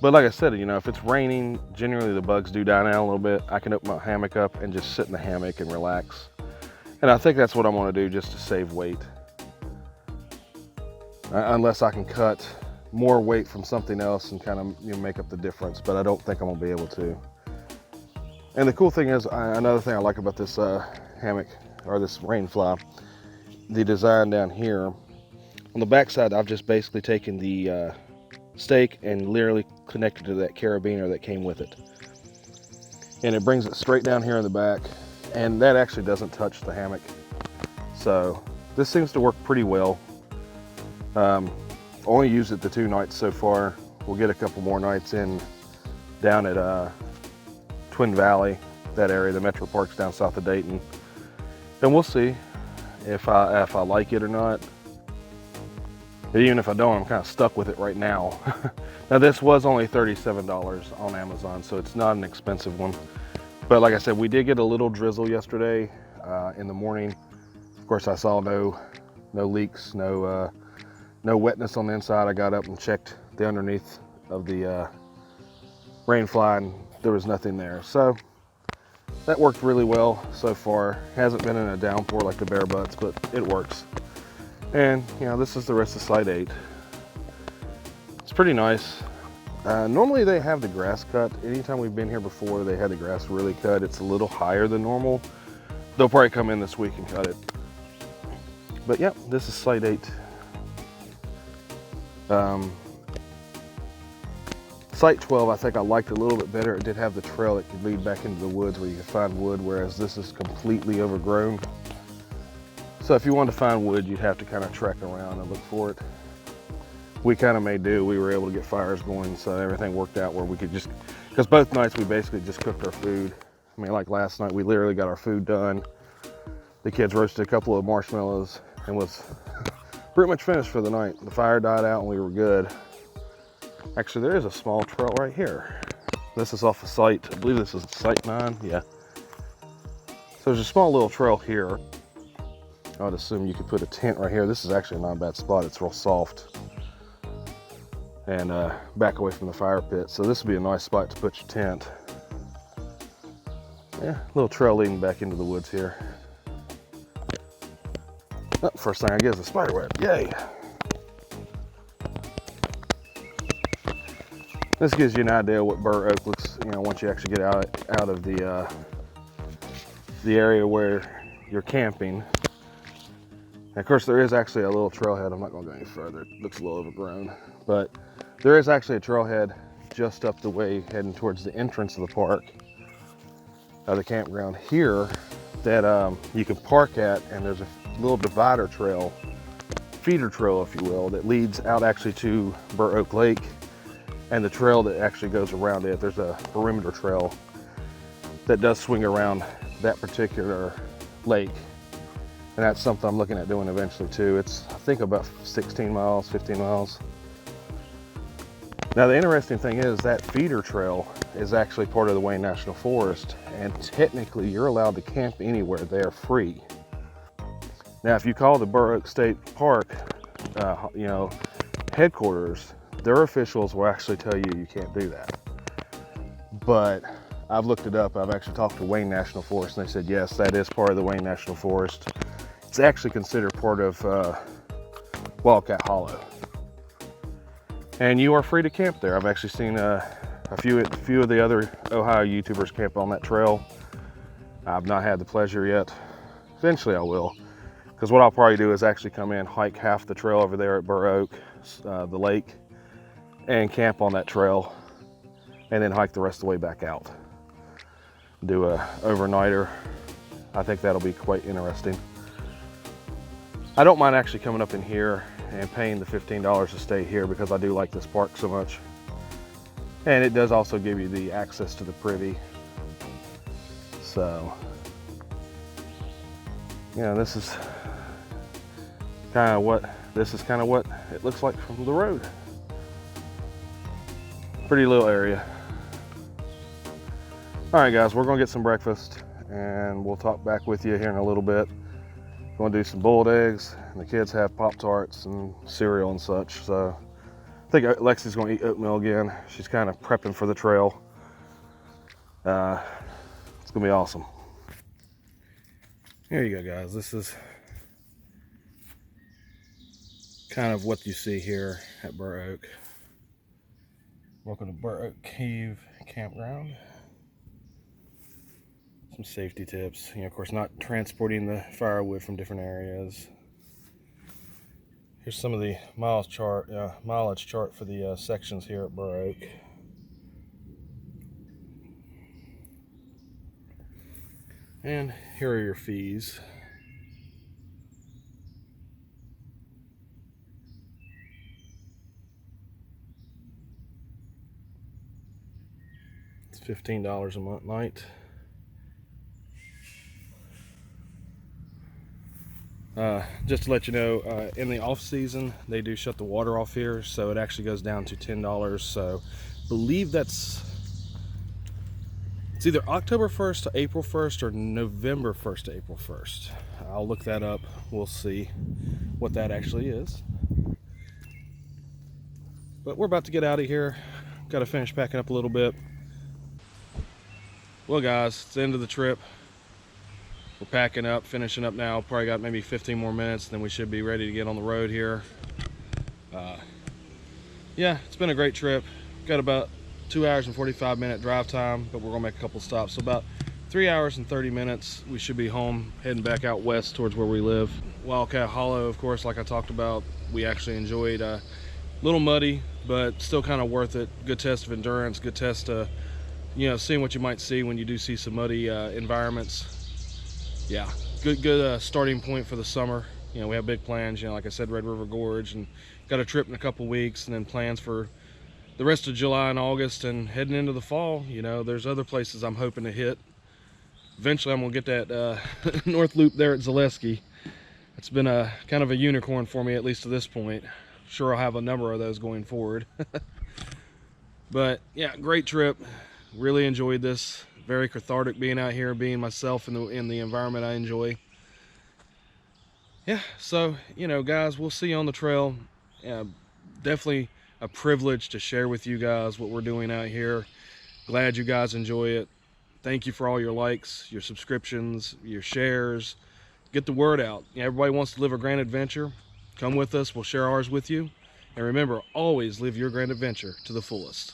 But like I said, you know, if it's raining, generally the bugs do die down a little bit. I can open my hammock up and just sit in the hammock and relax. And I think that's what I want to do, just to save weight. Unless I can cut more weight from something else and kind of, you know, make up the difference, but I don't think I'm gonna be able to. And the cool thing is, another thing I like about this hammock, or this rain fly, the design down here. On the back side, I've just basically taken the stake and literally connected to that carabiner that came with it. and it brings it straight down here in the back, and that actually doesn't touch the hammock. So this seems to work pretty well. Only used it the 2 nights so far. We'll get a couple more nights in down at Twin Valley, that area, the Metro Parks down south of Dayton, and we'll see if I like it or not. But even if I don't, I'm kind of stuck with it right now. Now this was only $37 on Amazon, so it's not an expensive one. But like I said, we did get a little drizzle yesterday in the morning. Of course, I saw no leaks, no wetness on the inside. I got up and checked the underneath of the rain fly, and there was nothing there. So that worked really well so far. Hasn't been in a downpour like the bare butts, but it works. And you know, this is the rest of site 8. It's pretty nice. Normally they have the grass cut. Anytime we've been here before, they had the grass really cut. It's a little higher than normal. They'll probably come in this week and cut it. But yeah, this is site 8. Site 12, I think I liked a little bit better. It did have the trail that could lead back into the woods where you could find wood, whereas this is completely overgrown. So if you wanted to find wood, you'd have to kind of trek around and look for it. We kind of made do. We were able to get fires going, so everything worked out where we could just, because both nights we basically just cooked our food. I mean, like last night, we literally got our food done. The kids roasted a couple of marshmallows and was pretty much finished for the night. The fire died out and we were good. Actually, there is a small trail right here. This is off a site, I believe this is site 9, yeah. So there's a small little trail here. I would assume you could put a tent right here. This is actually not a bad spot. It's real soft and back away from the fire pit. So this would be a nice spot to put your tent. Yeah, little trail leading back into the woods here. Oh, first thing I get is a spider web, yay. This gives you an idea what Burr Oak looks, you know, once you actually get out of the area where you're camping. And of course, there is actually a little trailhead. I'm not going to go any further. It looks a little overgrown, but there is actually a trailhead just up the way heading towards the entrance of the park, the campground here, that you can park at, and there's a little divider trail, feeder trail, if you will, that leads out actually to Burr Oak Lake. And the trail that actually goes around it, there's a perimeter trail that does swing around that particular lake. And that's something I'm looking at doing eventually too. It's, I think, about 16 miles, 15 miles. Now the interesting thing is that feeder trail is actually part of the Wayne National Forest, and technically you're allowed to camp anywhere there free. Now if you call the Burr Oak State Park, you know, headquarters, their officials will actually tell you you can't do that. But I've looked it up. I've actually talked to Wayne National Forest, and they said yes, that is part of the Wayne National Forest. It's actually considered part of Wildcat Hollow. And you are free to camp there. I've actually seen a few of the other Ohio YouTubers camp on that trail. I've not had the pleasure yet. Eventually I will. Because what I'll probably do is actually come in, hike half the trail over there at Burr Oak, the lake, and camp on that trail, and then hike the rest of the way back out. Do a overnighter. I think that'll be quite interesting. I don't mind actually coming up in here and paying the $15 to stay here because I do like this park so much. And it does also give you the access to the privy. So, yeah, this is kind of what it looks like from the road. Pretty little area. All right, guys, we're gonna get some breakfast and we'll talk back with you here in a little bit. Gonna do some boiled eggs, and the kids have Pop-Tarts and cereal and such. So I think Lexi's gonna eat oatmeal again. She's kind of prepping for the trail. It's gonna be awesome. Here you go, guys. This is kind of what you see here at Burr Oak. Welcome to Burr Oak Cove Campground. Some safety tips, you know, of course, not transporting the firewood from different areas. Here's some of the mileage chart for the sections here at Burr Oak. And here are your fees. It's $15 a month night. Just to let you know, in the off season they do shut the water off here, so it actually goes down to $10. So believe it's either October 1st to April 1st or November 1st to April 1st. I'll look that up. We'll see what that actually is. But we're about to get out of here. Got to finish packing up a little bit. Well guys, it's the end of the trip. We're packing up, finishing up now. Probably got maybe 15 more minutes, then we should be ready to get on the road here. Yeah, it's been a great trip. Got about 2 hours and 45-minute drive time, but we're gonna make a couple stops. So about 3 hours and 30 minutes, we should be home, heading back out west towards where we live. Wildcat Hollow, of course, like I talked about, we actually enjoyed. A little muddy, but still kind of worth it. Good test of endurance, good test of, you know, seeing what you might see when you do see some muddy environments. Yeah, good starting point for the summer. You know, we have big plans, you know, like I said, Red River Gorge, and got a trip in a couple weeks, and then plans for the rest of July and August, and heading into the fall. You know, there's other places I'm hoping to hit. Eventually I'm gonna get that North Loop there at Zaleski. It's been a kind of a unicorn for me, at least to this point. Sure, I'll have a number of those going forward. But yeah, great trip. Really enjoyed this. Very cathartic being out here, being myself in the environment I enjoy. Yeah, so, you know, guys, we'll see you on the trail. Definitely a privilege to share with you guys what we're doing out here. Glad you guys enjoy it. Thank you for all your likes, your subscriptions, your shares. Get the word out. Everybody wants to live a grand adventure. Come with us, we'll share ours with you. And remember, always live your grand adventure to the fullest.